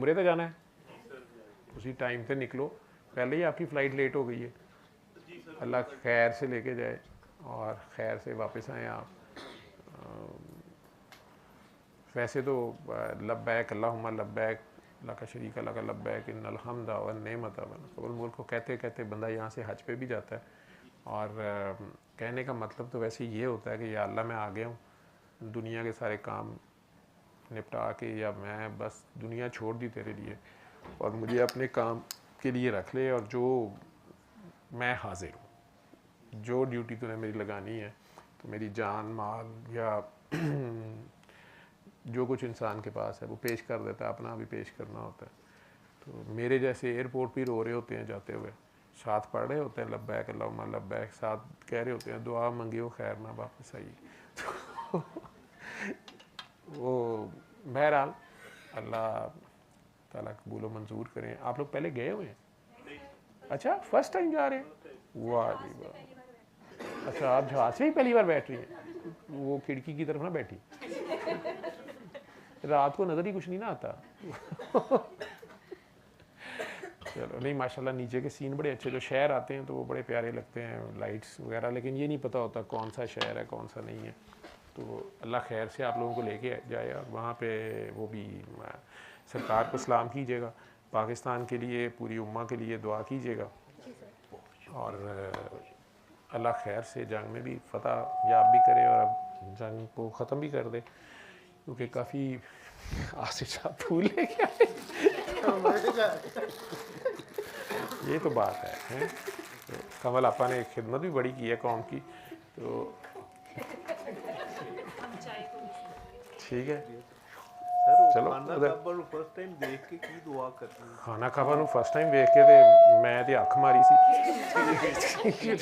उम्रे तो जाना है, उसी टाइम पे निकलो, पहले ही आपकी फ़्लाइट लेट हो गई है, अल्लाह खैर से लेके जाए और खैर से वापस आएँ आप। वैसे तो लब्बैक अल्लाहुम्मा लब्बैक लका शरीक लका लब्बैक इन्नल हम्दा वन नेमत वन मुल्क को कहते कहते बंदा यहाँ से हज पे भी जाता है। और कहने का मतलब तो वैसे ये होता है कि या अल्लाह मैं आ गया हूँ, दुनिया के सारे काम निपटा के, या मैं बस दुनिया छोड़ दी तेरे लिए और मुझे अपने काम के लिए रख ले, और जो मैं हाजिर हूँ, जो ड्यूटी तूने मेरी लगानी है, तो मेरी जान माल या जो कुछ इंसान के पास है वो पेश कर देता है, अपना भी पेश करना होता है। तो मेरे जैसे एयरपोर्ट पर रो रहे होते हैं जाते हुए, साथ पढ़ रहे होते हैं लब्बैक अल्लाहुम्मा लब्बैक, साथ कह रहे होते हैं दुआ मंगियो खैर ना वापस आइए। तो वो बहरहाल अल्लाह ताला कबूल मंजूर करें। आप लोग पहले गए हुए हैं? अच्छा, फर्स्ट टाइम जा रहे हैं? वाह जी वाह। अच्छा, आप जहाज से ही पहली बार बैठ रही हैं? वो खिड़की की तरफ ना बैठी, रात को नज़र ही कुछ नहीं ना आता। चलो, नहीं माशाल्लाह नीचे के सीन बड़े अच्छे, जो शहर आते हैं तो वो बड़े प्यारे लगते हैं, लाइट्स वगैरह, लेकिन ये नहीं पता होता कौन सा शहर है कौन सा नहीं है। तो अल्लाह खैर से आप लोगों को लेके जाए, और वहाँ पे वो भी सरकार को सलाम कीजिएगा, पाकिस्तान के लिए पूरी उम्मा के लिए दुआ कीजिएगा, और अल्लाह खैर से जंग में भी फतह याब भी करे और अब जंग को ख़त्म भी कर दे, क्योंकि काफ़ी आसिफ साहब फूल लेके आए। ये तो बात है? तो कमल आपा ने खिदमत भी बड़ी की है कौम की, तो ठीक है। चलो खाना काबा नूं फर्स्ट टाइम देख के तो मैं तो अख मारी सी।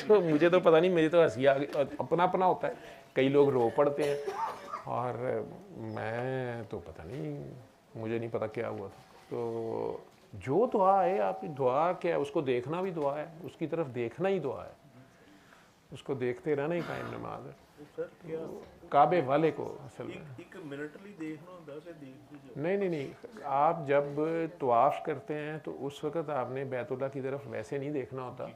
तो मुझे तो पता नहीं, मुझे तो हंसी आ गई, अपना अपना होता है, कई लोग रो पड़ते हैं, और मैं तो पता नहीं, मुझे नहीं पता क्या हुआ था। तो जो दुआ है आपकी, दुआ क्या है, उसको देखना भी दुआ है, उसकी तरफ देखना ही दुआ है, उसको देखते रहना ही कायम नमाज है। तो काबे वाले को असल में नहीं, आप जब तवाफ़ करते हैं तो उस वक़्त आपने बैतुल्लाह की तरफ वैसे नहीं देखना होता,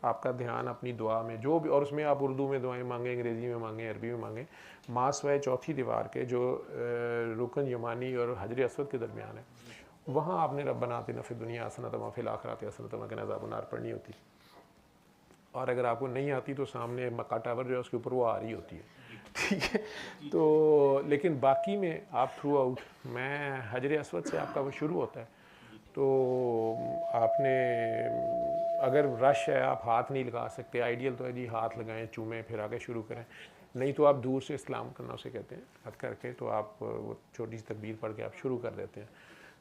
आपका ध्यान अपनी दुआ में जो भी, और उसमें आप उर्दू में दुआएं मांगें, अंग्रेज़ी में मांगें, अरबी में मांगें, मासवाए चौथी दीवार के जो रुकन यमानी और हजर असवद के दरमियान है, वहाँ आपने रब्बना आतिना फिद दुनिया हसनतम व फिल आखिरति हसनतम व क़िना अज़ाबन्नार पढ़नी होती। और अगर आपको नहीं आती तो सामने मक्का टावर जो है उसके ऊपर वो आ रही होती है, ठीक है। तो लेकिन बाकी में आप थ्रू आउट, मैं हजर असवद से आपका वो शुरू होता है, तो आपने अगर रश है आप हाथ नहीं लगा सकते, आइडियल तो है जी हाथ लगाएं, चूमें, फिर आगे शुरू करें, नहीं तो आप दूर से इस्लाम करना उसे कहते हैं, हद करके तो आप वो छोटी सी तकबीर पढ़ के आप शुरू कर देते हैं।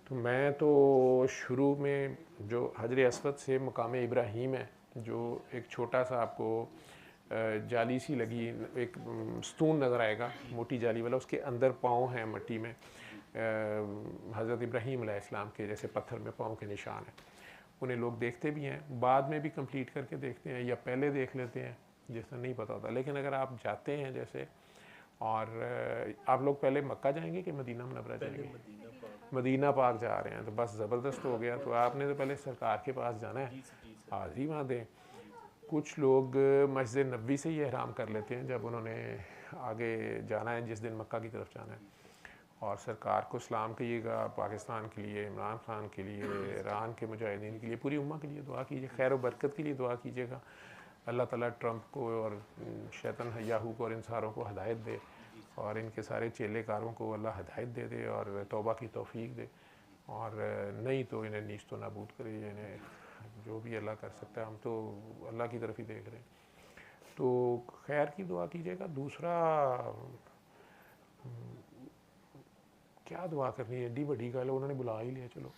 तो मैं तो शुरू में जो हजर असवद से मकाम इब्राहीम है, जो एक छोटा सा आपको जाली सी लगी, एक स्तून नज़र आएगा मोटी जाली वाला, उसके अंदर पाँव हैं मट्टी में, हज़रत इब्राहीम अलैहिस्सलाम के जैसे पत्थर में पाँव के निशान हैं, उन्हें लोग देखते भी हैं, बाद में भी कंप्लीट करके देखते हैं या पहले देख लेते हैं, जैसा नहीं पता होता। लेकिन अगर आप जाते हैं जैसे, और आप लोग पहले मक्का जाएंगे कि मदीना मुनव्वरा जाएंगे? मदीना पाक जा रहे हैं तो बस ज़बरदस्त हो गया। तो आपने तो पहले सरकार के पास जाना है, हाज़री वहाँ दें। कुछ लोग मस्जिद नबवी से ही एहराम कर लेते हैं जब उन्होंने आगे जाना है, जिस दिन मक्का की तरफ जाना है, और सरकार को सलाम कहिएगा, पाकिस्तान के लिए, इमरान खान के लिए, ईरान के मुजाहिदीन के लिए, पूरी उम्मा के लिए दुआ कीजिए, खैर व बरकत के लिए दुआ कीजिएगा। अल्लाह ताला ट्रंप को और शैतान याहू को और इन सारों को हदायत दे, और इनके सारे चेलेकारों को अल्लाह हदायत दे दे और तौबा की तौफीक दे, और नहीं तो इन्हें नीच तो नाबूद करे, इन्हें जो भी अल्लाह कर सकता है, हम तो अल्लाह की तरफ ही देख रहे हैं। तो खैर की दुआ कीजिएगा। दूसरा क्या दुआ करनी है, एडी बड़ी गल, उन्होंने बुला ही लिया, चलो।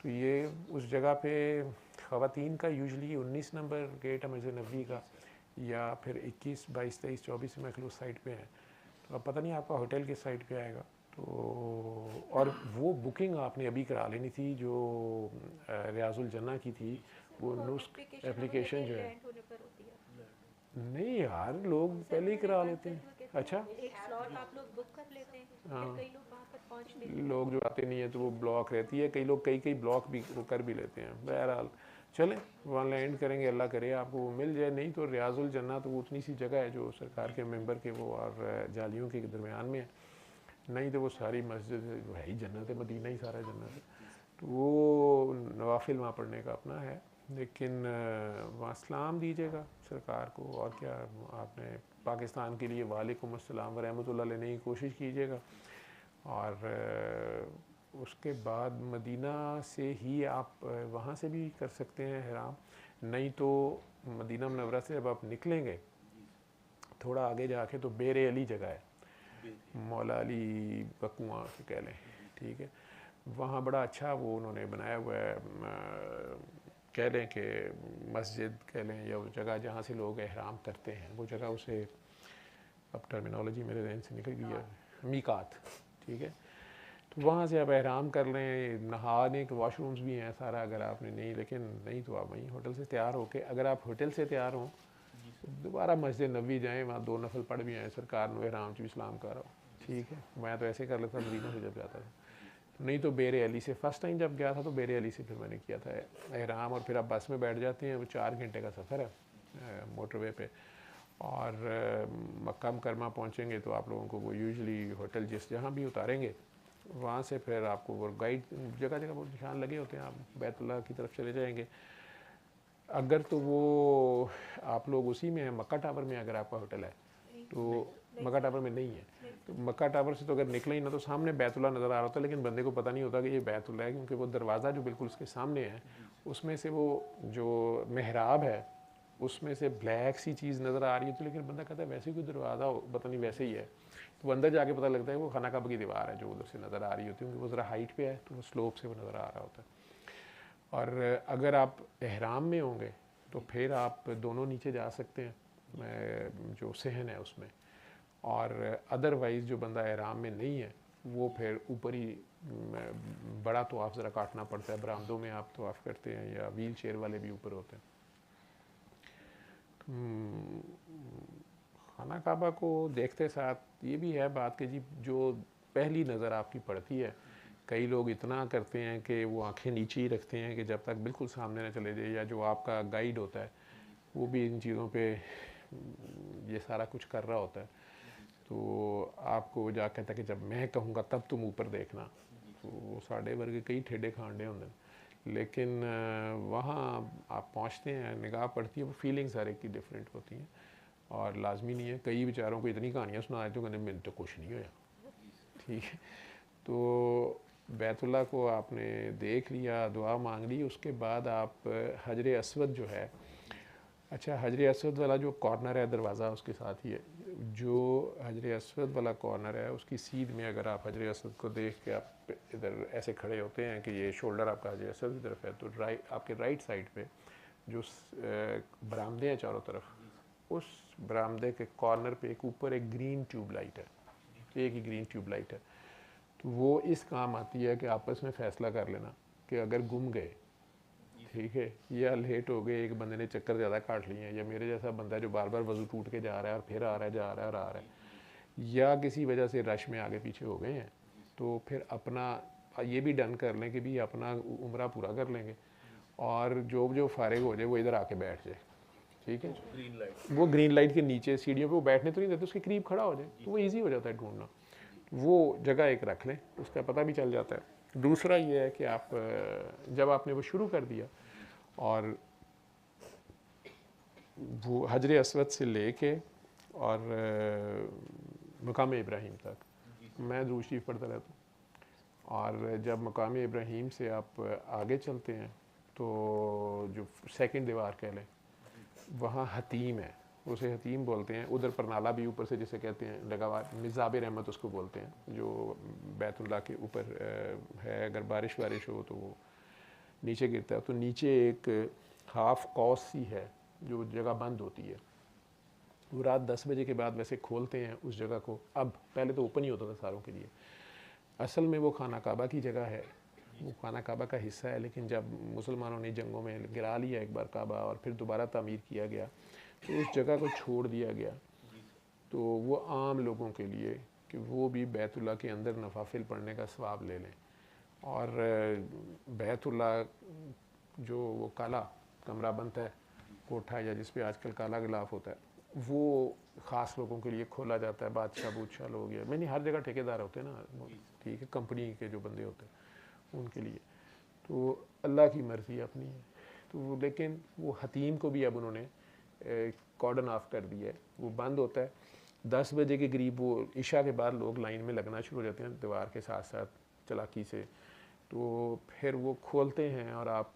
तो ये उस जगह पे ख़वातीन का यूजली 19 नंबर गेट है मस्जिद नबवी का, या फिर 21, 22, 23, 24 में उस साइड पे है। तो अब पता नहीं आपका होटल किस साइड पे आएगा। तो और वो बुकिंग आपने अभी करा लेनी थी जो रियाजुल जन्ना की थी, वो नुस्ख एप्लीकेशन जो है। नहीं यार, लोग पहले ही करा लेते हैं। अच्छा, एक स्लॉट आप लोग बुक कर लेते हैं, फिर कई लोग वहाँ पर लोग जो आते नहीं है तो वो ब्लॉक रहती है, कई लोग कई ब्लॉक भी वो कर भी लेते हैं। बहरहाल चलें, वहाँ लैंड करेंगे, अल्लाह करे आपको वो मिल जाए, नहीं तो रियाजुल जन्नत तो वो उतनी सी जगह है जो सरकार के मेंबर के वो और जालियों के दरमियान में है, नहीं तो वो सारी मस्जिद वो है ही जन्नत है, मदीना ही सारा जन्नत है। तो वो नवाफिल वहाँ पढ़ने का अपना है, लेकिन वहाँ सलाम दीजिएगा सरकार को, और क्या आपने पाकिस्तान के लिए वालेकुम अस्सलाम व रहमतुल्लाह लेने की कोशिश कीजिएगा। और उसके बाद मदीना से ही आप वहाँ से भी कर सकते हैं हराम, नहीं तो मदीना मुनव्वरा से जब आप निकलेंगे थोड़ा आगे जाके तो बेर अली जगह है, मौला अली बकुआ कह लें, ठीक है, वहाँ बड़ा अच्छा वो उन्होंने बनाया हुआ है, कह लें कि मस्जिद कह लें या वो जगह जहाँ से लोग एहराम करते हैं, वो जगह उसे अब टर्मिनोलॉजी मेरे जहन से निकल गई है, मीकात, ठीक है। तो वहाँ से आप एहराम कर लें, नहाने के वॉशरूम्स भी हैं सारा, अगर आपने नहीं, लेकिन नहीं तो आप वहीं होटल से तैयार होके, अगर आप होटल से तैयार हों दोबारा मस्जिद नबी जाएँ, वहाँ 2 नफल पढ़ भी आएँ, सरकार ने एहराम च इस्लाम कर रहा, ठीक है। मैं तो ऐसे कर लेता मदीना से जब जाता था, नहीं तो बेर अली से फर्स्ट टाइम जब गया था तो बेर अली से फिर मैंने किया था एहराम, और फिर आप बस में बैठ जाते हैं, वो 4 घंटे का सफ़र है मोटरवे पे, और मक्का मुकरमा पहुँचेंगे तो आप लोगों को वो यूजुअली होटल जिस जहाँ भी उतारेंगे वहाँ से फिर आपको वो गाइड जगह जगह वो निशान लगे होते हैं, आप बैतुल्लाह की तरफ चले जाएंगे। अगर तो वो आप लोग उसी में हैं मक्का टावर में, अगर आपका होटल है तो मक्का टावर में नहीं है, तो मक्का टावर से तो अगर निकले ही ना तो सामने बैतुल्लाह नज़र आ रहा होता है, लेकिन बंदे को पता नहीं होता कि ये बैतुल्लाह है, क्योंकि वो दरवाज़ा जो बिल्कुल उसके सामने है उसमें से वो जो मेहराब है उसमें से ब्लैक सी चीज़ नज़र आ रही है, तो लेकिन बंदा कहता है वैसे ही कोई दरवाज़ा हो, पता नहीं वैसे ही है, तो अंदर जाके पता लगता है वो खाना काबा की दीवार है जो उधर से नज़र आ रही होती है, क्योंकि वो ज़रा हाइट पे है तो वो स्लोप से वो नज़र आ रहा होता है। और अगर आप एहराम में होंगे तो फिर आप दोनों नीचे जा सकते हैं जो सहन है उसमें, और अदरवाइज़ जो बंदा एहराम में नहीं है वो फिर ऊपर ही बड़ा तवाफ़ ज़रा काटना पड़ता है, बरामदों में आप तवाफ़ करते हैं या व्हील चेयर वाले भी ऊपर होते हैं। खाना काबा को देखते साथ ये भी है बात कि जी जो पहली नज़र आपकी पड़ती है, कई लोग इतना करते हैं कि वो आंखें नीचे ही रखते हैं कि जब तक बिल्कुल सामने न चले जाए, या जो आपका गाइड होता है वो भी इन चीज़ों पे ये सारा कुछ कर रहा होता है, तो आपको जा कहता है कि जब मैं कहूँगा तब तुम ऊपर देखना, तो वो साढ़े वर्गे कई ठेडे खांडे होंगे, लेकिन वहाँ आप पहुँचते हैं, निगाह पड़ती है, वो फीलिंग्स हर एक की डिफरेंट होती हैं, और लाजमी नहीं है, कई बेचारों को इतनी कहानियाँ सुना देते हो कहते मैंने तो कुछ नहीं होया, ठीक है। तो बैतुल्लाह को आपने देख लिया, दुआ मांग ली, उसके बाद आप हजर अस्वद जो है, अच्छा हजर अस्वद वाला जो कॉर्नर है दरवाज़ा उसके साथ ही है, जो हजर अस्वद वाला कॉर्नर है उसकी सीध में अगर आप हजर अस्वद को देख के आप इधर ऐसे खड़े होते हैं कि ये शोल्डर आपका हजर अस्वद की तरफ है, तो आपके राइट साइड पे जो बरामदे हैं चारों तरफ, उस बरामदे के कॉर्नर पे एक ऊपर एक ग्रीन ट्यूब लाइट है, एक ही ग्रीन ट्यूब लाइट है, तो वो इस काम आती है कि आपस में फ़ैसला कर लेना कि अगर गुम गए, ठीक है, या लेट हो गए, एक बंदे ने चक्कर ज़्यादा काट लिए हैं, या मेरे जैसा बंदा जो बार बार वज़ू टूट के जा रहा है और फिर आ रहा है, जा रहा है और आ रहा है, या किसी वजह से रश में आगे पीछे हो गए हैं, तो फिर अपना ये भी डन कर लें कि भी अपना उम्रा पूरा कर लेंगे, और जो फारिग हो जाए वो इधर आके बैठ जाए, ठीक है। ग्रीन लाइट, वो ग्रीन लाइट के नीचे सीढ़ियों पे वो बैठने तो नहीं देते, उसके करीब खड़ा हो जाए तो वो ईजी हो जाता है ढूंढना, वो जगह एक रख लें, उसका पता भी चल जाता है। दूसरा ये है कि आप जब आपने वो शुरू कर दिया और वो हजर अस्वद से लेके और मकाम इब्राहीम तक मैं दुरूद शरीफ पढ़ता रहता हूँ, और जब मकाम इब्राहीम से आप आगे चलते हैं तो जो सेकंड दीवार कह लें वहाँ हतीम है, उसे हतीम बोलते हैं, उधर पर नाला भी ऊपर से जिसे कहते हैं लगा हुआ, मिज़ाब रहमत उसको बोलते हैं, जो बैतुल्लाह के ऊपर है, अगर बारिश हो तो वो नीचे गिरता है, तो नीचे एक हाफ कॉस सी है जो जगह बंद होती है, वो रात 10 बजे के बाद वैसे खोलते हैं उस जगह को, अब पहले तो ओपन ही होता था सारों के लिए, असल में वो खाना काबा की जगह है, वो खाना काबा का हिस्सा है, लेकिन जब मुसलमानों ने जंगों में गिरा लिया एक बार काबा और फिर दोबारा तामीर किया गया तो उस जगह को छोड़ दिया गया, तो वो आम लोगों के लिए कि वो भी बैतुल्लाह के अंदर नफाफिल पढ़ने का सवाब ले लें। और बैतुल्लाह जो वो काला कमरा बनता है कोठा या जिस पे आजकल काला गिलाफ होता है, वो ख़ास लोगों के लिए खोला जाता है, बादशाह बूदशाह लोग या मैंने हर जगह ठेकेदार होते हैं ना, ठीक है, कंपनी के जो बंदे होते हैं उनके लिए, तो अल्लाह की मर्ज़ी अपनी है। तो लेकिन वो हतीम को भी अब उन्होंने कॉर्डन ऑफ कर दिया है, वो बंद होता है 10 बजे के करीब, वो इशा के बाद लोग लाइन में लगना शुरू हो जाते हैं दीवार के साथ साथ चालाकी से, तो फिर वो खोलते हैं और आप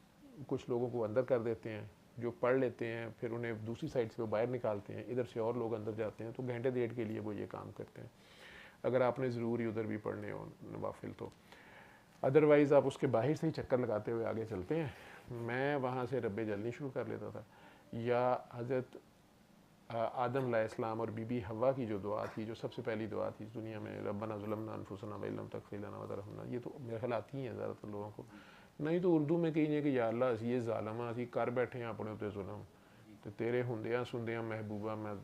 कुछ लोगों को अंदर कर देते हैं जो पढ़ लेते हैं, फिर उन्हें दूसरी साइड से वो बाहर निकालते हैं, इधर से और लोग अंदर जाते हैं, तो घंटे डेढ़ के लिए वो ये काम करते हैं अगर आपने ज़रूरी उधर भी पढ़ने हो नवाफिल तो। अदरवाइज़ आप उसके बाहर से ही चक्कर लगाते हुए आगे चलते हैं। मैं वहाँ से रब्बे जलनी शुरू कर लेता था, या हज़रत आदम अलैहिस्सलाम और बीबी हवा की जो दुआ थी, जो सबसे पहली दुआ थी दुनिया में, रब्बना ज़लमना अनफुसना व इल्लम तग़फिर लना व तरहमना, ये तो मेरे ख्याल आती हैं ज़्यादातर लोगों को, नहीं तो उर्दू में कहीं कि या अल्लाह ये ज़ालिमा असी कर बैठे हैं अपने उत्ते जुल्म, तो तेरे हुंदियां सुनदियां महबूबा मैं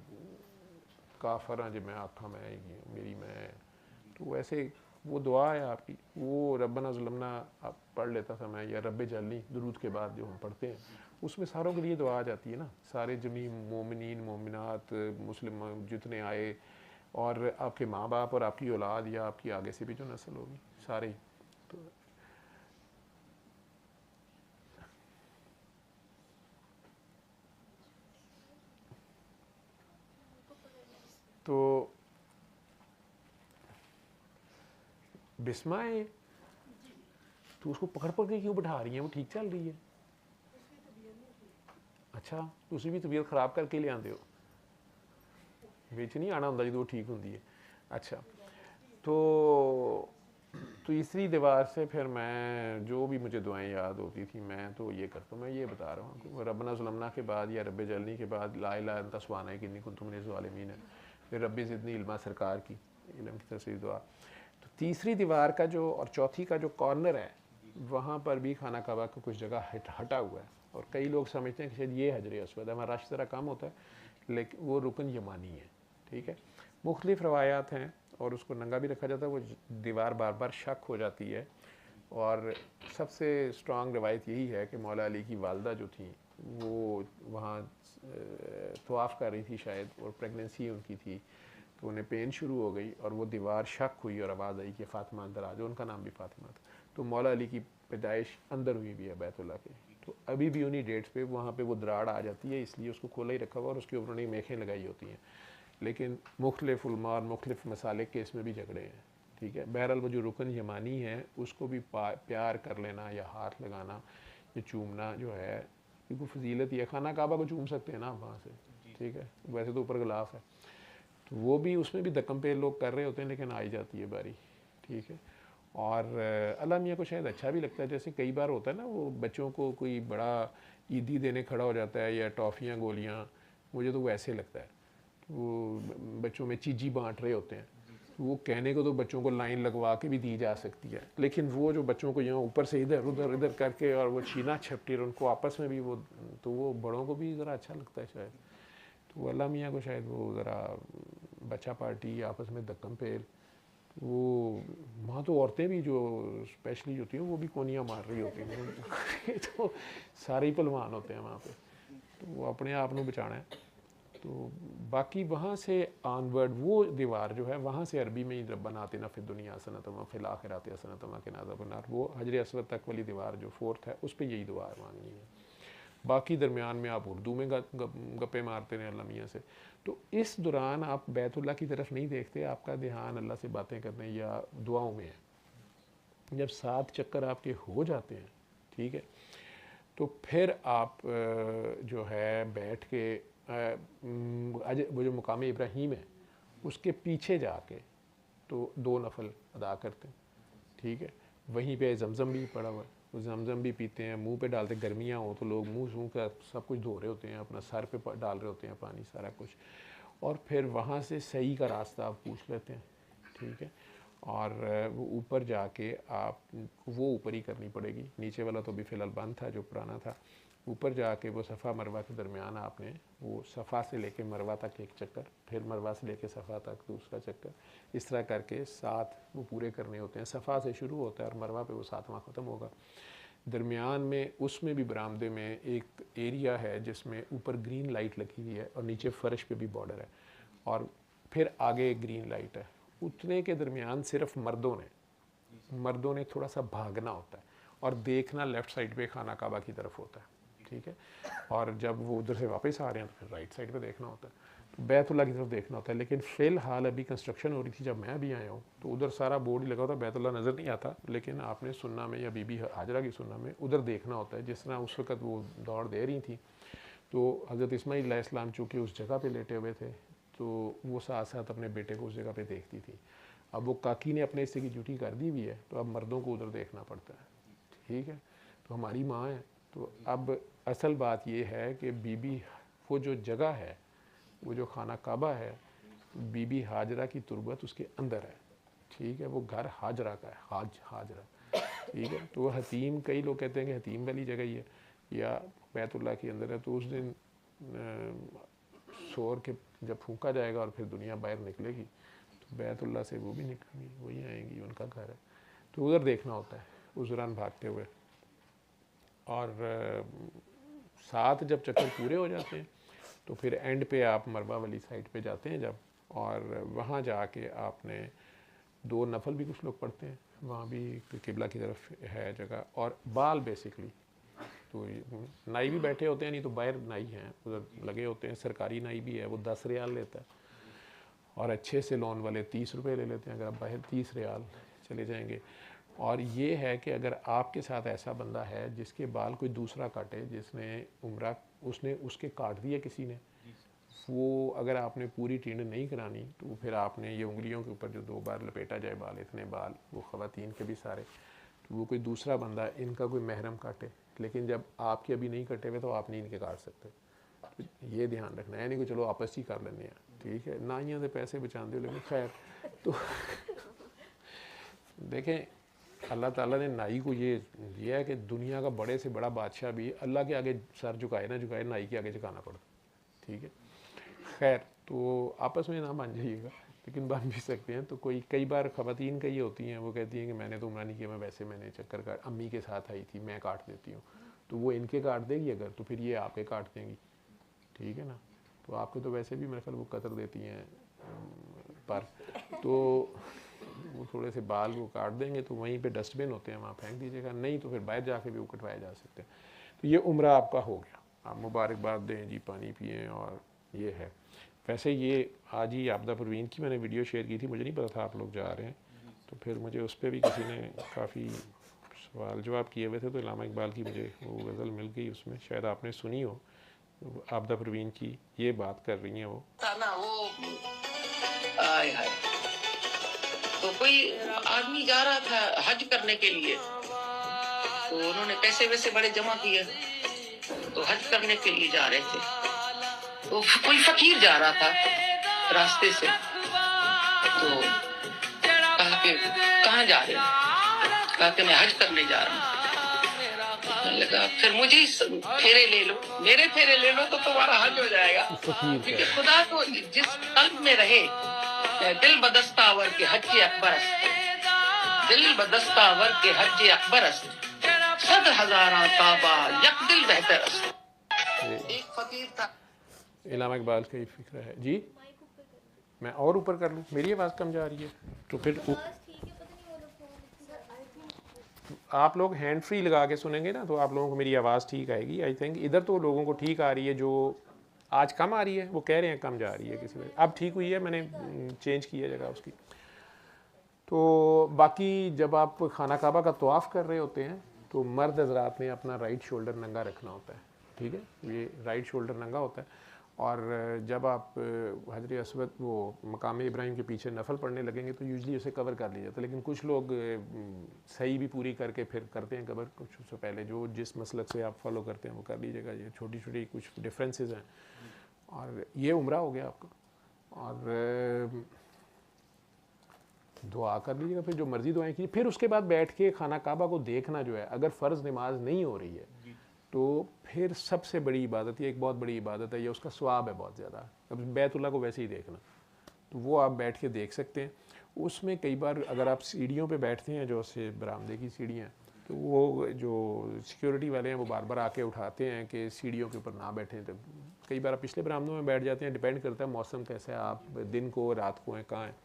काफर हाँ, जो मैं आखा मैं मेरी मैं, तो वैसे वो दुआ है आपकी, वो रब्बना ज़लमना आप पढ़ लेता था मैं, या रब्बे जलनी दुरूद के बाद जो हम पढ़ते हैं, उसमें सारों के लिए दुआ आ जाती है ना, सारे जमी मोमिनीन मोमिनात मुस्लिम जितने आए, और आपके माँ बाप और आपकी औलाद या आपकी आगे से भी जो नस्ल होगी सारे। तो बिस्मा है, तो उसको पकड़ पकड़ के क्यों बैठा रही है, वो ठीक चल रही है? अच्छा, तो उसी भी तबीयत ख़राब करके ले आते हो, बिच नहीं आना होंगे जो वो ठीक होंगी है। अच्छा, तो तीसरी दीवार से फिर मैं जो भी मुझे दुआएं याद होती थी मैं तो ये करता हूँ, मैं ये बता रहा हूँ, रब्बना ज़लमना के बाद या रब्बे जलनी के बाद ला इलाहा इल्ला अंता सुब्हानक इन्नी कुन्तु मिनज़ ज़ालिमीन है, फिर रब्बी ज़िदनी इल्मा सरकार की इल्म की तफसीर दुआ। तो तीसरी दीवार का जो और चौथी का जो कॉर्नर है, वहाँ पर भी खाना काबा का कुछ जगह हटा हुआ है, और कई लोग समझते हैं कि शायद ये हजर अस्वद है, हमारा रश ज़रा कम होता है, लेकिन वो रुकन यमानी है, ठीक है। मुख्तलिफ रवायात हैं और उसको नंगा भी रखा जाता है, वो दीवार बार बार शक हो जाती है, और सबसे स्ट्रॉन्ग रवायत यही है कि मौला अली की वालदा जो थी वो वहाँ तवाफ़ कर रही थी शायद, और प्रेगनेंसी उनकी थी, तो उन्हें पेन शुरू हो गई और वो दीवार शक हुई और आवाज़ आई कि फ़ातिमा अंदर आ जाओ, उनका नाम भी फ़ातिमा था। तो मौला अली की पैदाइश अंदर हुई भी है बैतुल्लाह के, तो अभी भी उन्हीं डेट्स पे वहाँ पे वो दराड़ आ जाती है, इसलिए उसको खोला ही रखा हुआ और उसके ऊपर उन्हें मेखें लगाई होती हैं, लेकिन मुख्तलिफ उलमा और मुख्तलिफ मसाले के इसमें भी झगड़े हैं, ठीक है। बहरहाल वो जो रुकन यमानी है उसको भी प्यार कर लेना या हाथ लगाना या चूमना जो है, क्योंकि फजीलत ये खाना काबा को चूम सकते हैं ना आप वहाँ से, ठीक है, वैसे तो ऊपर गिलाफ है, तो वो भी उसमें भी धक्कम पे लोग कर रहे होते हैं, लेकिन आई जाती है बारी, ठीक है। और अल्लाह मियाँ को शायद अच्छा भी लगता है, जैसे कई बार होता है ना, वो बच्चों को कोई बड़ा ईदी देने खड़ा हो जाता है या टॉफ़ियाँ गोलियाँ, मुझे तो वैसे लगता है, वो बच्चों में चीज़ी बांट रहे होते हैं, वो कहने को तो बच्चों को लाइन लगवा के भी दी जा सकती है, लेकिन वो जो बच्चों को यहाँ ऊपर से इधर उधर इधर करके और वो छीना छपटी और उनको आपस में भी वो, तो वो बड़ों को भी ज़रा अच्छा लगता है शायद, तो अल्लाह मियाँ को शायद वो ज़रा बच्चा पार्टी आपस में धक्कम पेल, वो वहाँ तो औरतें भी जो स्पेशली होती हैं वो भी कोनियाँ मार रही होती हैं तो सारे ही पहलवान होते हैं वहाँ पे, तो वो अपने आप को बचाना है। तो बाकी वहाँ से ऑनवर्ड वो दीवार जो है, वहाँ से अरबी में ही रब्बना आतिना फिद दुनिया हसनतम व फिल आखिरति हसनतम व क़िना अज़ाबन्नार, वो हजर अस्वद तक वाली दीवार जो फोर्थ है उस पर यही दुआ मांगनी है। बाकी दरमियान में आप उर्दू में गप्पे मारते रहे अल्लाह मियाँ से, तो इस दौरान आप बैतुल्लाह की तरफ नहीं देखते, आपका ध्यान अल्लाह से बातें करने या दुआओं में है। जब 7 चक्कर आपके हो जाते हैं, ठीक है, तो फिर आप जो है बैठ के वो जो मुकाम इब्राहीम है उसके पीछे जाके तो 2 नफल अदा करते हैं, ठीक है। वहीं पे जमज़म भी पड़ा हुआ है, वो जमज़म भी पीते हैं, मुंह पे डालते, गर्मियाँ हो तो लोग मुंह का सब कुछ धो रहे होते हैं, अपना सर पे डाल रहे होते हैं पानी सारा कुछ, और फिर वहाँ से सही का रास्ता आप पूछ लेते हैं, ठीक है। और वो ऊपर जाके आप वो ऊपर ही करनी पड़ेगी, नीचे वाला तो भी फ़िलहाल बंद था जो पुराना था। ऊपर जाके वो सफ़ा मरवा के दरमियान आपने वो सफ़ा से लेके मरवा तक एक चक्कर, फिर मरवा से लेके सफ़ा तक दूसरा चक्कर, इस तरह करके 7 वो पूरे करने होते हैं। सफ़ा से शुरू होता है और मरवा पे वो 7वां ख़त्म होगा। दरमियान में उसमें भी बरामदे में एक एरिया है जिसमें ऊपर ग्रीन लाइट लगी हुई है और नीचे फ़र्श पे भी बॉर्डर है और फिर आगे एक ग्रीन लाइट है। उतने के दरमियान सिर्फ मर्दों ने थोड़ा सा भागना होता है और देखना लेफ़्ट साइड पे खाना काबा की तरफ होता है, ठीक है। और जब वो उधर से वापस आ रहे हैं तो फिर राइट साइड पे देखना होता है, तो बैतुल्ला की तरफ देखना होता है। लेकिन फ़िलहाल अभी कंस्ट्रक्शन हो रही थी जब मैं भी आया हूँ तो उधर सारा बोर्ड ही लगा होता है, बैतुल्ला नज़र नहीं आता, लेकिन आपने सुन्ना में या बीबी हाजरा की सुन्ना में उधर देखना होता है। जिस तरह उस वक़्त वो दौड़ दे रही थी तो हज़रत इस्माईल अलैहिस्सलाम चूँकि उस जगह पे लेटे हुए थे तो वो साथ साथ अपने बेटे को उस जगह पे देखती थी। अब वो काकी ने अपने हिस्से की ड्यूटी कर दी हुई है तो अब मर्दों को उधर देखना पड़ता है, ठीक है। तो हमारी माँ है, तो अब असल बात ये है कि बीबी वो जो जगह है, वो जो खाना काबा है, बीबी हाजरा की तुरबत उसके अंदर है, ठीक है। वो घर हाजरा का है, हाजरा, ठीक है। तो वह हतीम, कई लोग कहते हैं कि हतीम वाली जगह ही है या बैतुल्ला के अंदर है। तो उस दिन शोर के जब फूंका जाएगा और फिर दुनिया बाहर निकलेगी तो बैतुल्ला से वो भी निकलेंगी, वही आएंगी, उनका घर है। तो उधर देखना होता है उस दौरान भागते हुए। और 7 जब चक्कर पूरे हो जाते हैं तो फिर एंड पे आप मरवा वाली साइड पे जाते हैं जब, और वहाँ जाके आपने 2 नफल भी कुछ लोग पढ़ते हैं, वहाँ भी किबला की तरफ है जगह। और बाल बेसिकली तो नाई भी बैठे होते हैं, नहीं तो बाहर नाई हैं उधर लगे होते हैं, सरकारी नाई भी है, वो 10 रियाल लेता है और अच्छे से लोन वाले 30 रुपये ले लेते हैं। अगर आप बाहर 30 रियाल चले जाएंगे। और ये है कि अगर आपके साथ ऐसा बंदा है जिसके बाल कोई दूसरा काटे, जिसने उम्रा उसने उसके काट दिया किसी ने, वो अगर आपने पूरी टिंड नहीं करानी तो फिर आपने ये उंगलियों के ऊपर जो 2 बार लपेटा जाए बाल, इतने बाल, वो ख़वातीन के भी सारे, तो वो कोई दूसरा बंदा इनका कोई महरम काटे, लेकिन जब आपके अभी नहीं कटे हुए तो आप नहीं इनके काट सकते। तो ये ध्यान रखना है, नहीं कि चलो आपस ही कर लेने हैं, ठीक है। नाइयाँ से पैसे बचाते हो, लेकिन खैर तो देखें अल्लाह ताला ने नाई को ये दिया है कि दुनिया का बड़े से बड़ा बादशाह भी अल्लाह के आगे सर झुकाए ना झुकाए, नाई के आगे झुकाना पड़ता, ठीक है। खैर तो आपस में ना मान जाइएगा, लेकिन बन भी सकते हैं। तो कोई कई बार ख़वातीन कई होती हैं, वो कहती हैं कि मैंने तो उम्रा नहीं किया, मैं वैसे मैंने चक्कर काट, अम्मी के साथ आई थी, मैं काट देती हूँ। तो वो इनके काट देगी अगर, तो फिर ये आपके काट देंगी, ठीक है ना। तो आपको तो वैसे भी मेरे ख्याल वो कतर देती हैं पर, तो वो थोड़े से बाल वो काट देंगे तो वहीं पे डस्टबिन होते हैं, वहाँ फेंक दीजिएगा, नहीं तो फिर बाहर जाके भी वो कटवाए जा सकते हैं। तो ये उम्रा आपका हो गया, आप मुबारकबाद दें जी, पानी पिएँ। और ये है वैसे ये आज ही आपदा परवीन की मैंने वीडियो शेयर की थी, मुझे नहीं पता था आप लोग जा रहे हैं, तो फिर मुझे उस पर भी किसी ने काफ़ी सवाल जवाब किए हुए थे, तो इलामा इकबाल की मुझे वो गज़ल मिल गई, उसमें शायद आपने सुनी हो, आपदा परवीन की ये बात कर रही हैं वो आय हाय। तो कोई आदमी जा रहा था हज करने के लिए, तो उन्होंने पैसे वैसे बड़े जमा किए, तो हज करने के लिए जा रहे थे, तो कोई फकीर जा रहा था रास्ते से, तो कहा कि कहाँ जा रहे हैं, कहा कि मैं हज करने जा रहा हूँ। लगा फिर मुझे फेरे ले लो, मेरे फेरे ले लो तो तुम्हारा हज हो जाएगा, क्योंकि खुदा तो जिस कल्ब में रहे, दिल बदस्तावर के हज अकबर, दिल बदस्तावर के हज अकबर, सद हजारा काबा यक दिल बेहतर। एक फकीर था, इलामा इकबाल का ही फिक्र है जी। मैं और ऊपर कर लूँ, मेरी आवाज़ कम जा रही है तो फिर आप लोग हैंड फ्री लगा के सुनेंगे ना तो आप लोगों को मेरी आवाज़ ठीक आएगी आई थिंक। इधर तो लोगों को ठीक आ रही है, जो आज कम आ रही है वो कह रहे हैं कम जा रही है किसी वजह, अब ठीक हुई है, मैंने चेंज किया जगह उसकी। तो बाकी जब आप खाना काबा का तवाफ़ कर रहे होते हैं तो मर्द हज़रात ने अपना राइट शोल्डर नंगा रखना होता है, ठीक है, ये राइट शोल्डर नंगा होता है। और जब आप हजर अस्वद वो मकाम इब्राहिम के पीछे नफल पढ़ने लगेंगे तो यूजली उसे कवर कर लिया जाता है, लेकिन कुछ लोग सही भी पूरी करके फिर करते हैं कवर कुछ उससे पहले, जो जिस मसलक से आप फॉलो करते हैं वो कर लीजिएगा, ये छोटी छोटी कुछ डिफरेंसेस हैं। और ये उम्रा हो गया आपका। और दुआ कर लीजिएगा, फिर जो मर्ज़ी दुआएं कीजिए, फिर उसके बाद बैठ के खाना काबा को देखना जो है, अगर फ़र्ज़ नमाज नहीं हो रही है तो फिर सबसे बड़ी इबादत, ये एक बहुत बड़ी इबादत है, ये उसका सवाब है बहुत ज़्यादा। अब बैतुल्लाह को वैसे ही देखना, तो वो आप बैठ के देख सकते हैं। उसमें कई बार अगर आप सीढ़ियों पे बैठते हैं, जो से बरामदे की सीढ़ियाँ, तो वो जो सिक्योरिटी वाले हैं वो बार बार आके उठाते हैं कि सीढ़ियों के ऊपर ना बैठें। तो कई बार आप पिछले बरामदों में बैठ जाते हैं, डिपेंड करता है मौसम कैसा है, आप दिन को रात को हैं कहाँ हैं।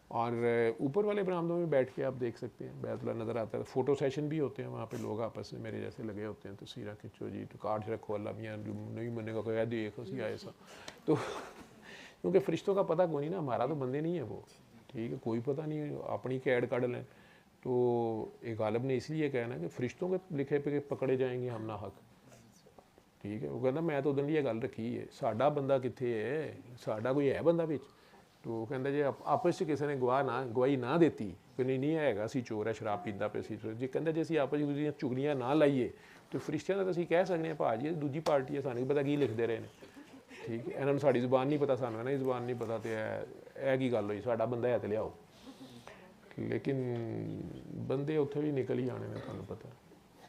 और ऊपर वाले बरामदों में बैठ के आप देख सकते हैं, बैतुल्लाह नज़र आता है। फ़ोटो सेशन भी होते हैं वहाँ पे, लोग आपस में मेरे जैसे लगे होते हैं, तस्वीरें खिंचो जी, तो कार्ड रखो, अल्लाह मियाँ नहीं मनेगा कोई देखो सी ऐसा। तो क्योंकि फ़रिश्तों का पता कोई नहीं ना, हमारा तो बंदे नहीं है वो, ठीक है, कोई पता नहीं, अपनी कैड काट लें। तो एक गालिब ने इसलिए कहा ना कि फ़रिश्तों के लिखे पे पकड़े जाएंगे हम ना हक, ठीक है। वो कहता मैं तो उदन ये गल रखी है, साडा बंदा कित्थे है, साडा कोई है बंदा बिच। तो कहता जे आपस किसी ने गवाही ना देती कि नहीं हैगा, असी चोर है, शराब पींदा पे सी जी, कहता जे असी आपस में चुगलियां ना लाइए तो फरिश्तियां तो असी कह सकते हैं भाजी दूजी पार्टी है, सानू पता की लिखते रहे हैं, ठीक है, इन्होंने साड़ी जुबान नहीं पता, सानू इन्होंने जुबान नहीं पता, तो यह की गल हुई, साडा बंदा है तो लियाओ। लेकिन बंदे उत्थे भी निकल ही आने ने, तुहानू पता,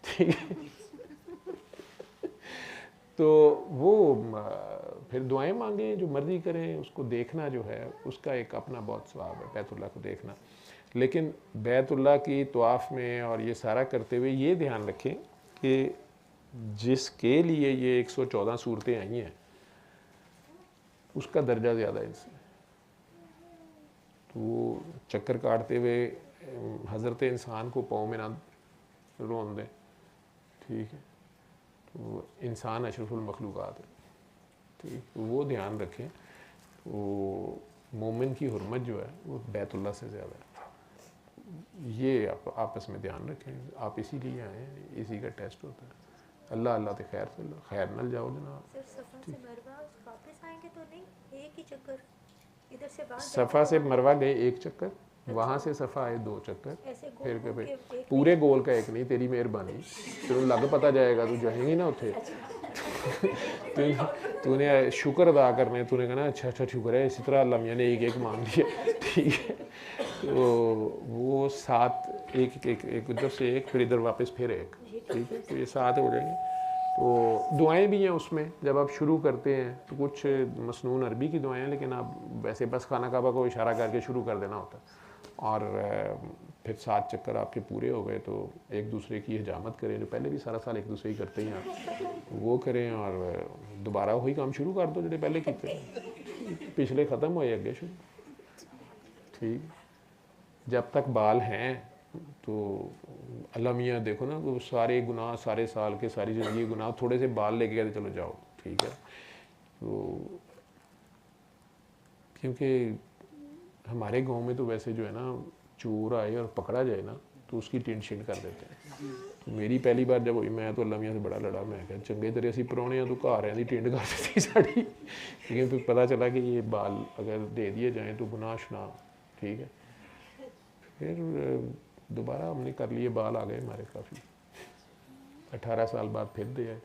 ठीक है। तो वो फिर दुआएं मांगें, जो मर्ज़ी करें, उसको देखना जो है उसका एक अपना बहुत सवाब है, बैतुल्लाह को देखना। लेकिन बैतुल्लाह की तवाफ़ में और ये सारा करते हुए ये ध्यान रखें कि जिसके लिए ये 114 सूरतें आई हैं उसका दर्जा ज़्यादा है इनसे। तो वो चक्कर काटते हुए हज़रत इंसान को पाँव में ना रोन दें, ठीक है, तो इंसान अशरफुल मखलूक़ात है, ठीक, तो वो ध्यान रखें। तो मोमिन की हुर्मत जो है वो बैतुल्लाह से ज़्यादा है, ये आप आपस में ध्यान रखें। आप इसीलिए आए हैं, इसी का टेस्ट होता है। अल्लाह अल्लाह तो खैर नल जाओ जनाब। सफ़ा से मरवा गए एक चक्कर, वहाँ से सफ़ा आए 2 चक्कर, फिर कभी पूरे गोल का एक नहीं, तेरी मेहरबानी, तेन लग पता जाएगा, तू जाएंगी ना उत्थे, तूने शुक्र अदा करने, तूने कहना अच्छा अच्छा शुक्र है, इसी तरह अल्लाह मियाँ ने एक एक मान लिया, ठीक है। तो वो 7 एक उधर से एक, फिर इधर वापस फिर एक, ठीक है, तो ये 7 हो जाएंगे। तो दुआएं भी हैं उसमें, जब आप शुरू करते हैं तो कुछ मसनून अरबी की दुआएं हैं, लेकिन आप वैसे बस खाना काबा को इशारा करके शुरू कर देना होता है। और फिर 7 चक्कर आपके पूरे हो गए तो एक दूसरे की हिजामत करें, जो पहले भी सारा साल एक दूसरे की करते हैं आप वो करें, और दोबारा वही काम शुरू कर दो जो पहले किए, पिछले ख़त्म होए अगे शुरू, ठीक। जब तक बाल हैं तो अल्लाह मियाँ देखो ना, वो सारे गुनाह, सारे साल के, सारी ज़िंदगी गुनाह, थोड़े से बाल लेके गए चलो जाओ, ठीक है। तो क्योंकि हमारे गांव में तो वैसे जो है ना, चोर आए और पकड़ा जाए ना तो उसकी टिंड शिंड कर देते हैं। तो मेरी पहली बार जब हुई, मैं तो अल्लाह मियाँ से बड़ा लड़ा, मैं क्या चंगे तरह असी परौने तो घर आया टिंड कर दी साड़ी, लेकिन फिर पता चला कि ये बाल अगर दे दिए जाएँ तो गुनाह शुना, ठीक है। फिर दोबारा हमने कर लिए, बाल आ गए हमारे काफ़ी, 18 साल बाद फिर दे आए।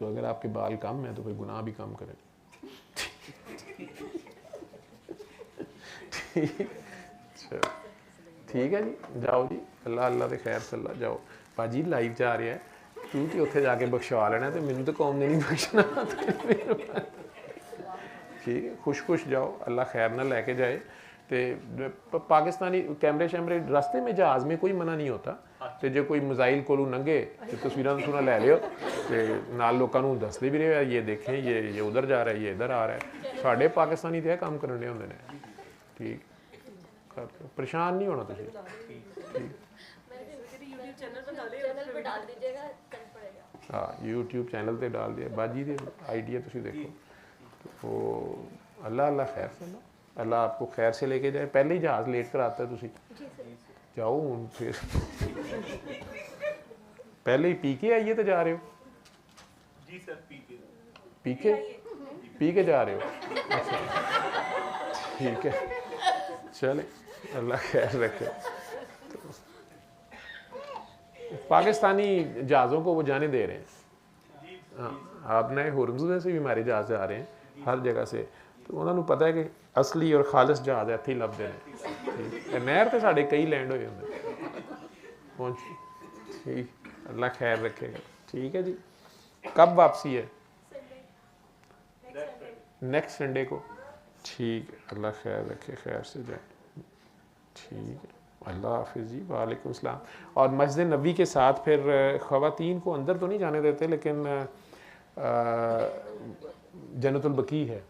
तो अगर आपके बाल कम हैं तो फिर गुनाह भी कम करें, ठीक है जी, जाओ जी, अल्लाह अल्लाह तो खैर सल्ला, जाओ भाजी लाइव जा रहा है, तू तो उत्थे जाके बख्शवा लेना, तो मैनू तो कौम ने नहीं बख्शना, ठीक है। खुश खुश जाओ, अल्लाह खैर ना लैके जाए। तो पाकिस्तानी कैमरे शैमरे रस्ते में, जहाज़ में कोई मना नहीं होता, तो जो कोई मिसाइल कोलू लंघे तो तस्वीर तुसना लै लियो, तो नाल लोगों को दसते भी रहे, ये देखें ये उधर जा रहा है, ये इधर आ रहा है। साढ़े पाकिस्तानी तो यह काम करने होंगे ने, ठीक, परेशान नहीं होना तुझे, ठीक। हाँ यूट्यूब चैनल पर डाल दिया, बाजी दे आइडिया तुम देखो। तो अल्लाह अल्लाह खैर से, अल्लाह आपको खैर से लेके जाए। पहले ही जहाज़ लेट कर आता है, तुम जाओ हूँ फिर पहले ही पी के आइए तो जा रहे हो जी सर, पी के जा रहे हो, अच्छा ठीक है, चले अल्लाह खैर रखे। तो पाकिस्तानी जहाज़ों को वो जाने दे रहे हैं, हाँ, आप नए हुरमुज़ से भी हमारे जहाज़ जा रहे हैं, हर जगह से। तो उन्होंने पता है कि असली और खालिस जहाज़ ਇੱਥੇ ਹੀ ਲੱਭਦੇ ਨੇ नहर तो साढ़े कई लैंड होए होंगे पहुँच ठीक अल्लाह खैर रखेगा ठीक है जी कब वापसी है नेक्स्ट संडे को ठीक है अल्लाह खैर रखे खैर से जाए ठीक है अल्लाह हाफिज़ जी वालेकुम सलाम और मस्जिद नबी के साथ फिर ख़वातीन को अंदर तो नहीं जाने देते लेकिन जन्नतुल बकी है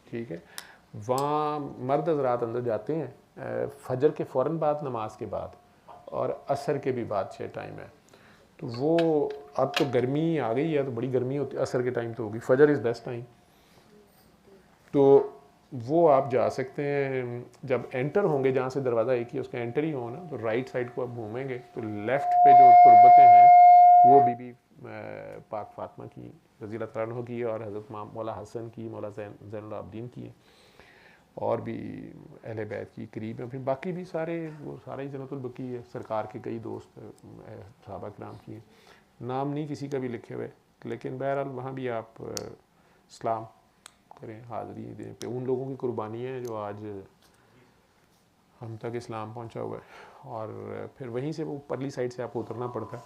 ठीक है वहाँ मर्द हज़रात अंदर जाते हैं फजर के फ़ौरन बाद नमाज के बाद और असर के भी बाद 6 टाइम है तो वो अब तो गर्मी आ गई है तो बड़ी गर्मी होती है असर के टाइम तो होगी फजर इज़ बेस्ट टाइम तो वो आप जा सकते हैं जब एंटर होंगे जहाँ से दरवाज़ा एक ही उसका एंटर ही हो ना तो राइट साइड को आप घूमेंगे तो लेफ़्ट पे जो तुरबतें हैं वो बीबी पाक फातिमा की रज़ी अल्लाह तआला अन्हा की और हज़रत मौला हसन की मौला ज़ैनुल आबिदीन की और भी अहले बैत की करीब हैं फिर बाकी भी सारे वो सारा ही जन्नतुल बकी है सरकार के कई दोस्त सहाबा किराम की नाम नहीं किसी का भी लिखे हुए लेकिन बहरहाल वहाँ भी आप इस्लाम करें हाज़री दें पे उन लोगों की कुर्बानी है जो आज हम तक इस्लाम पहुँचा हुआ है और फिर वहीं से वो परली साइड से आपको उतरना पड़ता है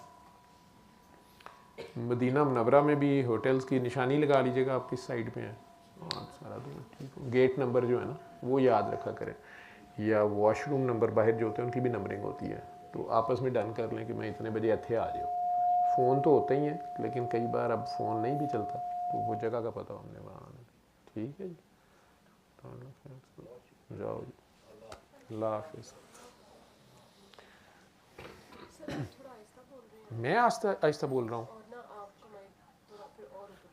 मदीना मुनव्वरा में भी होटल्स की निशानी लगा लीजिएगा आप किस साइड पे हैं और सारा ठीक गेट नंबर जो है ना वो याद रखा करें या वॉशरूम नंबर बाहर जो होते हैं उनकी भी नंबरिंग होती है तो आपस में डन कर लें कि मैं इतने बजे इतने आ जाऊँ फ़ोन तो होते ही हैं लेकिन कई बार अब फ़ोन नहीं भी चलता तो वो जगह का पता हमने वहाँ ठीक है जी जाओ जी अल्लाह हाफिज़ मैं आहिस्ता आहिस्ता बोल रहा हूँ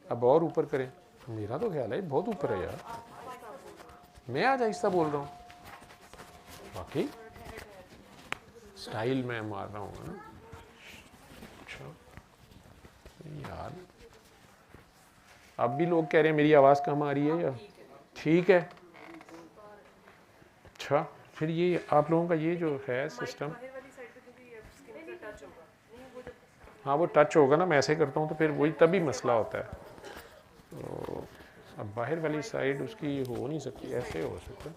अब और ऊपर करें मेरा तो ख्याल है बहुत ऊपर है यार मैं आज आहिस्ता बोल रहा हूँ बाकी स्टाइल मैं मार रहा हूँ ना अच्छा यार अब भी लोग कह रहे हैं मेरी आवाज़ कम आ रही है या ठीक है अच्छा फिर ये आप लोगों का ये जो है सिस्टम हाँ वो टच होगा ना मैं ऐसे करता हूँ तो फिर वही तभी मसला होता है तो अब बाहर वाली साइड उसकी हो नहीं सकती ऐसे हो सकता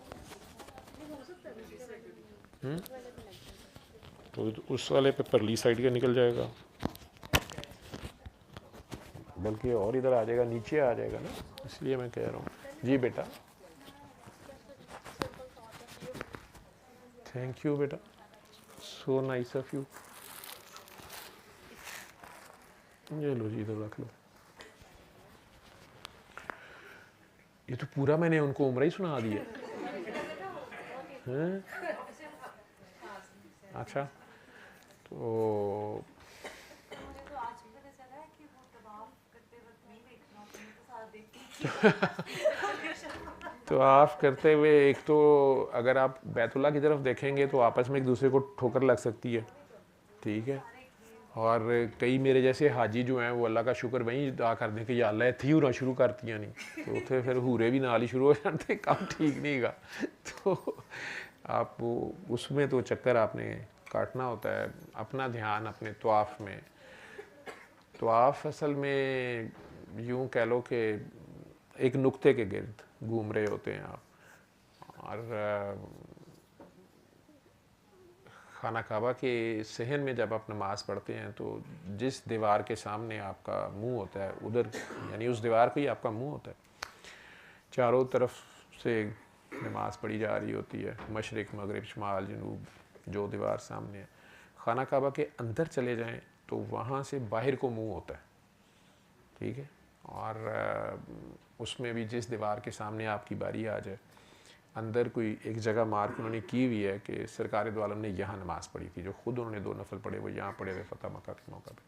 तो उस वाले पे परली साइड का निकल जाएगा बल्कि और इधर आ जाएगा नीचे आ जाएगा ना इसलिए मैं कह रहा हूँ जी बेटा थैंक यू बेटा सो नाइस ऑफ यू ये लो जी इधर रख लो ये तो पूरा मैंने उनको उम्र ही सुना दिया हैं अच्छा तो तो आप करते हुए एक तो अगर आप बैतुल्ला की तरफ देखेंगे तो आपस में एक दूसरे को ठोकर लग सकती है ठीक है और कई मेरे जैसे हाजी जो हैं वो अल्लाह का शुक्र वहीं अदा कर दें कि या अल्लाह इत्थे होना शुरू करतियाँ नहीं तो उसे फिर हूरे भी नाल ही शुरू हो जाते काम ठीक नहीं गा तो आप वो उसमें तो चक्कर आपने काटना होता है अपना ध्यान अपने तवाफ़ में तवाफ़ असल में यूँ कह लो कि एक नुक्ते के गिर्द घूम रहे होते हैं आप और खाना काबा के सहन में जब आप नमाज पढ़ते हैं तो जिस दीवार के सामने आपका मुंह होता है उधर यानी उस दीवार को ही आपका मुंह होता है चारों तरफ से नमाज पढ़ी जा रही होती है मशरिक़ मगरिब शुमाल जनूब जो दीवार सामने है खाना काबा के अंदर चले जाएं तो वहाँ से बाहर को मुंह होता है ठीक है और उसमें भी जिस दीवार के सामने आपकी बारी आ जाए अंदर कोई एक जगह मार्क उन्होंने की हुई है कि सरकार दो आलम ने यहाँ नमाज़ पढ़ी थी जो ख़ुद उन्होंने 2 नफल पढ़े वो यहाँ पढ़े हुए फ़तह मक्का के मौका पे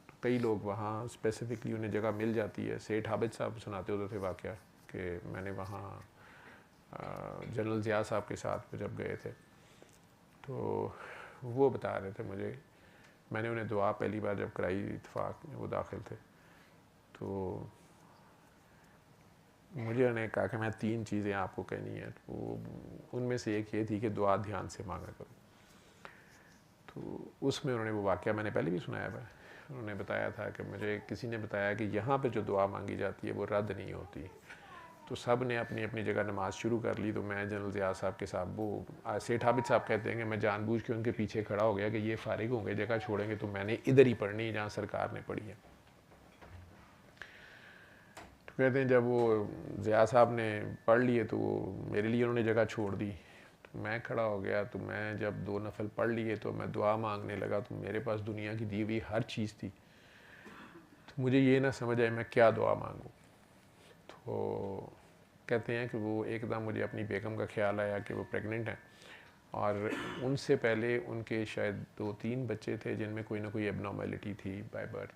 तो कई लोग वहाँ स्पेसिफ़िकली उन्हें जगह मिल जाती है सेठ हाबिद साहब सुनाते होते थे वाक़या कि मैंने वहाँ जनरल ज़िया साहब के साथ जब गए थे तो वो बता रहे थे मुझे मैंने उन्हें दुआ पहली बार जब कराई इत्तेफाक में वो दाखिल थे तो मुझे उन्हें कहा कि मैं 3 चीज़ें आपको कहनी है तो उनमें से एक ये थी कि दुआ ध्यान से मांगा करो तो उसमें उन्होंने वो वाक़या मैंने पहले भी सुनाया है उन्होंने बताया था कि मुझे किसी ने बताया कि यहाँ पे जो दुआ मांगी जाती है वो रद्द नहीं होती तो सब ने अपनी अपनी जगह नमाज़ शुरू कर ली। तो मैं जनरल ज़िया साहब के साथ, वो सेठ हामिद साहब कहते हैं कि मैं जानबूझ के उनके पीछे खड़ा हो गया कि ये फ़ारिग होंगे, जगह छोड़ेंगे तो मैंने इधर ही पढ़नी है जहाँ सरकार ने पढ़ी है। तो कहते हैं जब वो ज़िया साहब ने पढ़ लिए तो मेरे लिए उन्होंने जगह छोड़ दी। तो मैं खड़ा हो गया, तो मैं जब 2 नफल पढ़ लिए तो मैं दुआ मांगने लगा। तो मेरे पास दुनिया की दी हुई हर चीज़ थी, तो मुझे ये ना समझ आए मैं क्या दुआ मांगूँ। तो कहते हैं कि वो एकदम मुझे अपनी बेगम का ख्याल आया कि वो प्रेग्नेंट हैं, और उनसे पहले उनके शायद 2-3 बच्चे थे जिनमें कोई ना कोई एबनॉर्मेलिटी थी बाय बर्थ।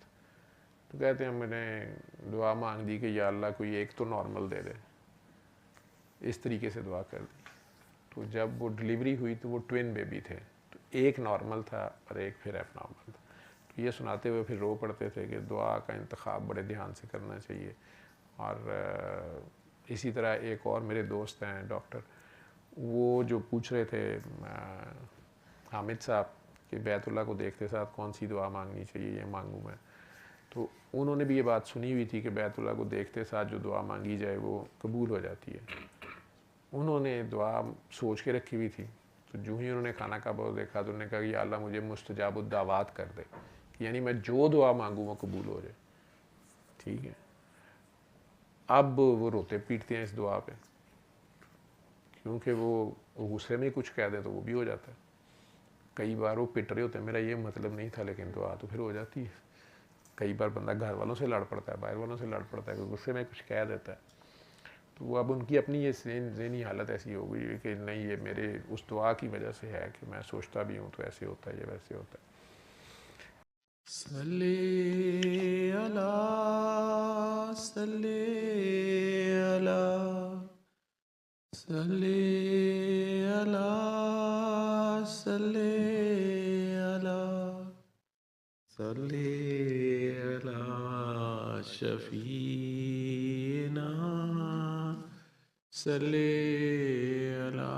तो कहते हैं मैंने दुआ मांग दी कि या अल्लाह कोई एक तो नॉर्मल दे दे, इस तरीके से दुआ कर दी। तो जब वो डिलीवरी हुई तो वो ट्विन बेबी थे, तो एक नॉर्मल था और एक फिर एबनॉर्मल था। तो ये सुनाते हुए फिर रो पड़ते थे कि दुआ का इंतखाब बड़े ध्यान से करना चाहिए। और इसी तरह एक और मेरे दोस्त हैं डॉक्टर, वो जो पूछ रहे थे हामिद साहब कि बैतुल्लाह को देखते साथ कौन सी दुआ मांगनी चाहिए, ये मांगूँ मैं। तो उन्होंने भी ये बात सुनी हुई थी कि बैतुल्लाह को देखते साथ जो दुआ मांगी जाए वो कबूल हो जाती है। उन्होंने दुआ सोच के रखी हुई थी, तो जो ही उन्होंने खाना का बहुत देखा तो उन्होंने कहा कि अल्लाह मुझे मुस्तजाबुद्दावात कर दे, यानी मैं जो दुआ मांगूँ वो कबूल हो जाए। ठीक है, अब वो रोते पीटते हैं इस दुआ पे, क्योंकि वो गुस्से में कुछ कह दें तो वो भी हो जाता है। कई बार वो पिट रहे होते हैं, मेरा ये मतलब नहीं था, लेकिन दुआ तो फिर हो जाती है। कई बार बंदा घर वालों से लड़ पड़ता है, बाहर वालों से लड़ पड़ता है, कोई गुस्से में कुछ कह देता है। तो वो अब उनकी अपनी ये ज़हनी हालत ऐसी हो गई है कि नहीं, ये मेरे उस दुआ की वजह से है कि मैं सोचता भी हूँ तो ऐसे होता है, ये वैसे होता है। सल्ले अला सल्ले अला सल्ले अला सल्ले अला सल्ले अला शफीना सल्ले अला